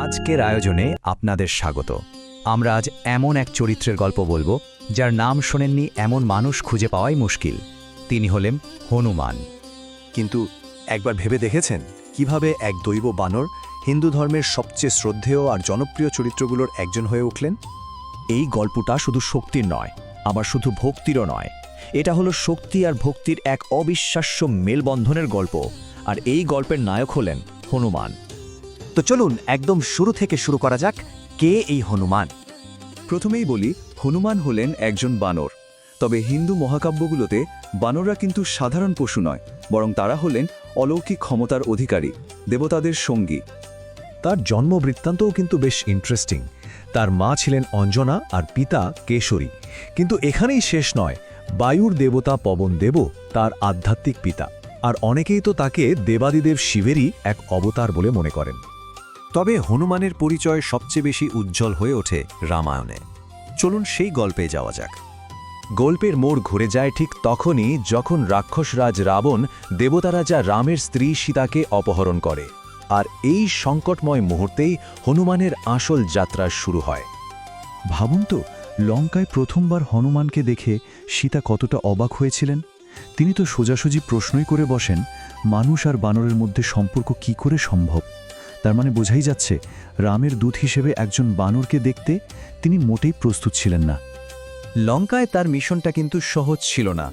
আজকের আয়োজনে আপনাদের স্বাগত। আমরা আজ এমন এক চরিত্রের গল্প বলবো যার নাম শোনেননি এমন মানুষ খুঁজে পাওয়াই মুশকিল। তিনি হলেন হনুমান। কিন্তু একবার ভেবে দেখেছেন কিভাবে এক দৈব বানর হিন্দু ধর্মের সবচেয়ে শ্রদ্ধেয় আর জনপ্রিয় চরিত্রগুলোর একজন হয়ে উঠলেন? এই গল্পটা শুধু শক্তির নয়, আবার শুধু ভক্তিরও নয়। এটা হলো শক্তি আর ভক্তির এক অবিশ্বাস্য মেলবন্ধনের গল্প, আর এই গল্পের নায়ক হলেন হনুমান। তো চলুন একদম শুরু থেকে শুরু করা যাক। কে এই হনুমান? প্রথমেই বলি, হনুমান হলেন একজন বানর। তবে হিন্দু মহাকাব্যগুলোতে বানররা কিন্তু সাধারণ পশু নয়, বরং তারা হলেন অলৌকিক ক্ষমতার অধিকারী, দেবতাদের সঙ্গী। তার জন্ম বৃত্তান্তও কিন্তু বেশ ইন্টারেস্টিং। তার মা ছিলেন অঞ্জনা আর পিতা কেশরী। কিন্তু এখানেই শেষ নয়, বায়ুর দেবতা পবন দেব তার আধ্যাত্মিক পিতা, আর অনেকেই তো তাকে দেবাদিদেব শিবেরই এক অবতার বলে মনে করেন। তবে হনুমানের পরিচয় সবচেয়ে বেশি উজ্জ্বল হয়ে ওঠে রামায়ণে। চলুন সেই গল্পে যাওয়া যাক। গল্পের মোড় ঘুরে যায় ঠিক তখনই যখন রাক্ষসরাজ রাবণ দেবতারাজা রামের স্ত্রী সীতাকে অপহরণ করে, আর এই সংকটময় মুহূর্তেই হনুমানের আসল যাত্রা শুরু হয়। ভাবুন তো, লঙ্কায় প্রথমবার হনুমানকে দেখে সীতা কতটা অবাক হয়েছিলেন। তিনি তো সোজাসুজি প্রশ্নই করে বসেন, মানুষ আর বানরের মধ্যে সম্পর্ক কি করে সম্ভব? তার মানে বোঝাই যাচ্ছে, রামের দূত হিসেবে একজন বানরকে দেখতে তিনি মোটেই প্রস্তুত ছিলেন না। লঙ্কায় তার মিশনটা কিন্তু সহজ ছিল না।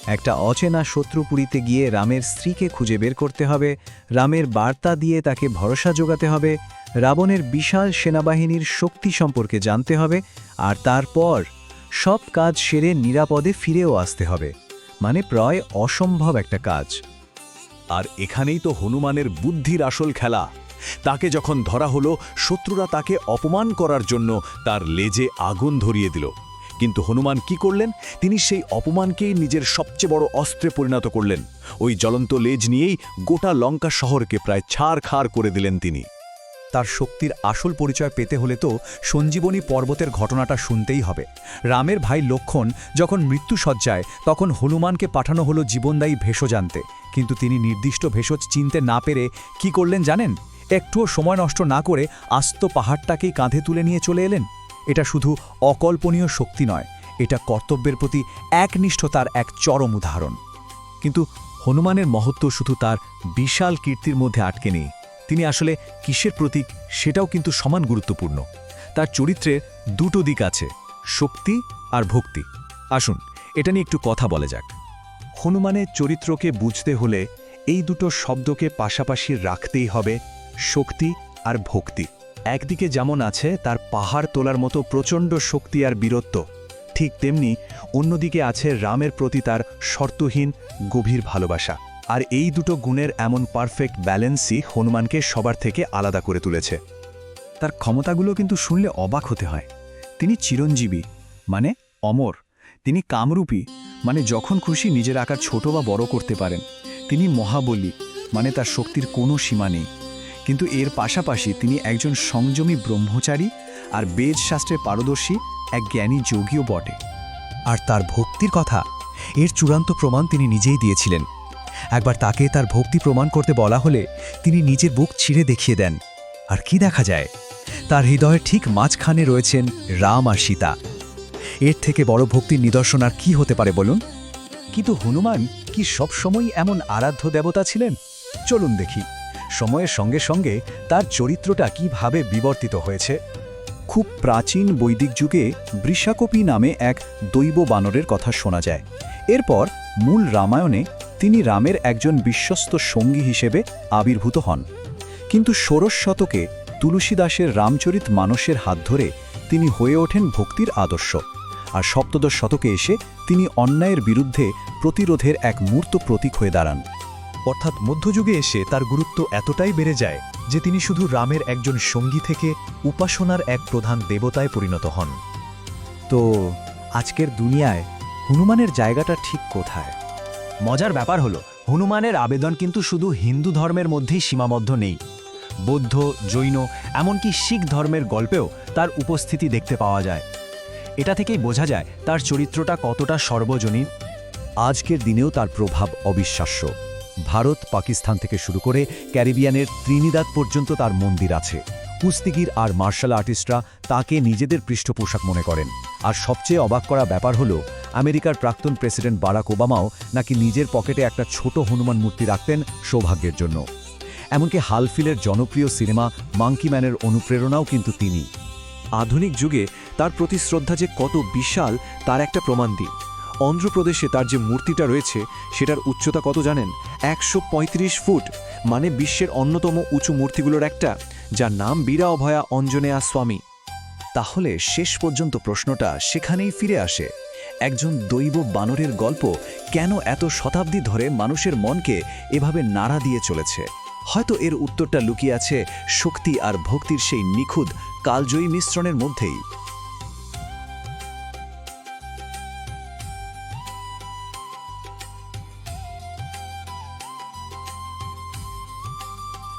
একটা অচেনা শত্রুপুরীতে গিয়ে রামের স্ত্রীকে খুঁজে বের করতে হবে, রামের বার্তা দিয়ে তাকে ভরসা জোগাতে হবে, রাবণের বিশাল সেনাবাহিনীর শক্তি সম্পর্কে জানতে হবে, আর তারপর সব কাজ সেরে নিরাপদে ফিরেও আসতে হবে। মানে প্রায় অসম্ভব একটা কাজ। আর এখানেই তো হনুমানের বুদ্ধির আসল খেলা। তাকে যখন ধরা হলো, শত্রুরা তাকে অপমান করার জন্য তার লেজে আগুন ধরিয়ে দিল। কিন্তু হনুমান কি করলেন? তিনি সেই অপমানকেই নিজের সবচেয়ে বড় অস্ত্রে পরিণত করলেন। ওই জ্বলন্ত লেজ নিয়েই গোটা লঙ্কা শহরকে প্রায় ছাড়খাড় করে দিলেন তিনি। তার শক্তির আসল পরিচয় পেতে হলে তো সঞ্জীবনী পর্বতের ঘটনাটা শুনতেই হবে। রামের ভাই লক্ষ্মণ যখন মৃত্যুসজ্জায়, তখন হনুমানকে পাঠানো হলো জীবনদায়ী ভেষজ আনতে। কিন্তু তিনি নির্দিষ্ট ভেষজ চিনতে না পেরে কি করলেন জানেন? একটুও সময় নষ্ট না করে আস্ত পাহাড়টাকেই কাঁধে তুলে নিয়ে চলে এলেন। এটা শুধু অকল্পনীয় শক্তি নয়, এটা কর্তব্যের প্রতি একনিষ্ঠতার এক চরম উদাহরণ। কিন্তু হনুমানের মহত্ব শুধু তার বিশাল কীর্তির মধ্যে আটকে নেই। তিনি আসলে কিসের প্রতীক, সেটাও কিন্তু সমান গুরুত্বপূর্ণ। তার চরিত্রের দুটো দিক আছে, শক্তি আর ভক্তি। আসুন এটা নিয়ে একটু কথা বলা যাক। হনুমানের চরিত্রকে বুঝতে হলে এই দুটো শব্দকে পাশাপাশি রাখতেই হবে, শক্তি আর ভক্তি। একদিকে যেমন আছে তার পাহাড় তোলার মতো প্রচণ্ড শক্তি আর বীরত্ব, ঠিক তেমনি অন্যদিকে আছে রামের প্রতি তার শর্তহীন গভীর ভালোবাসা। আর এই দুটো গুণের এমন পারফেক্ট ব্যালেন্সই হনুমানকে সবার থেকে আলাদা করে তুলেছে। তার ক্ষমতাগুলো কিন্তু শুনলে অবাক হতে হয়। তিনি চিরঞ্জীবী, মানে অমর। তিনি কামরূপী, মানে যখন খুশি নিজের আকার ছোট বা বড় করতে পারেন। তিনি মহাবলী, মানে তার শক্তির কোনো সীমা নেই। কিন্তু এর পাশাপাশি তিনি একজন সংযমী ব্রহ্মচারী আর বেদশাস্ত্রে পারদর্শী এক জ্ঞানী যোগীও বটে। আর তার ভক্তির কথা, এর চূড়ান্ত প্রমাণ তিনি নিজেই দিয়েছিলেন। একবার তাকে তার ভক্তি প্রমাণ করতে বলা হলে তিনি নিজের বুক ছিঁড়ে দেখিয়ে দেন। আর কি দেখা যায়? তার হৃদয়ের ঠিক মাঝখানে রয়েছেন রাম আর সীতা। এর থেকে বড় ভক্তির নিদর্শন আর কি হতে পারে বলুন? কিন্তু হনুমান কি সবসময়ই এমন আরাধ্য দেবতা ছিলেন? চলুন দেখি সময়ের সঙ্গে সঙ্গে তার চরিত্রটা কিভাবে বিবর্তিত হয়েছে। খুব প্রাচীন বৈদিক যুগে বৃষাকপি নামে এক দৈব বানরের কথা শোনা যায়। এরপর মূল রামায়ণে তিনি রামের একজন বিশ্বস্ত সঙ্গী হিসেবে আবির্ভূত হন। কিন্তু ষোড়শ শতকে তুলসীদাসের রামচরিত মানসের হাত ধরে তিনি হয়ে ওঠেন ভক্তির আদর্শ। আর সপ্তদশ শতকে এসে তিনি অন্যায়ের বিরুদ্ধে প্রতিরোধের এক মূর্ত প্রতীক হয়ে দাঁড়ান। অর্থাৎ মধ্যযুগে এসে তার গুরুত্ব এতটাই বেড়ে যায় যে তিনি শুধু রামের একজন সঙ্গী থেকে উপাসনার এক প্রধান দেবতায় পরিণত হন। তো আজকের দুনিয়ায় হনুমানের জায়গাটা ঠিক কোথায়? মজার ব্যাপার হলো, হনুমানের আবেদন কিন্তু শুধু হিন্দু ধর্মের মধ্যেই সীমাবদ্ধ নেই। বৌদ্ধ, জৈন, এমনকি শিখ ধর্মের গল্পেও তার উপস্থিতি দেখতে পাওয়া যায়। এটা থেকেই বোঝা যায় তার চরিত্রটা কতটা সর্বজনীন। আজকের দিনেও তার প্রভাব অবিশ্বাস্য। ভারত পাকিস্তান থেকে শুরু করে ক্যারিবিয়ানের ত্রিনিদাদ পর্যন্ত তার মন্দির আছে। কুস্তিগির আর মার্শাল আর্টিস্টরা তাকে নিজেদের পৃষ্ঠপোষক মনে করেন। আর সবচেয়ে অবাক করা ব্যাপার হলো আমেরিকার প্রাক্তন প্রেসিডেন্ট বারাক ওবামাও নাকি নিজের পকেটে একটা ছোট হনুমান মূর্তি রাখতেন সৌভাগ্যের জন্য। এমনকি হালফিলের জনপ্রিয় সিনেমা মাঙ্কি ম্যানের অনুপ্রেরণাও কিন্তু তিনি। আধুনিক যুগে তার প্রতি শ্রদ্ধা যে কত বিশাল তার একটা প্রমাণ দিই। অন্ধ্রপ্রদেশে তার যে মূর্তিটা রয়েছে সেটার উচ্চতা কত জানেন? 135 ফুট, মানে বিশ্বের অন্যতম উঁচু মূর্তিগুলোর একটা, যার নাম বীরা অভয়া অঞ্জনেয়া স্বামী। তাহলে শেষ পর্যন্ত প্রশ্নটা সেখানেই ফিরে আসে, একজন দৈব বানরের গল্প কেন এত শতাব্দী ধরে মানুষের মনকে এভাবে নাড়া দিয়ে চলেছে? হয়তো এর উত্তরটা লুকিয়ে আছে শক্তি আর ভক্তির সেই নিখুঁত কালজয়ী মিশ্রণের মধ্যেই।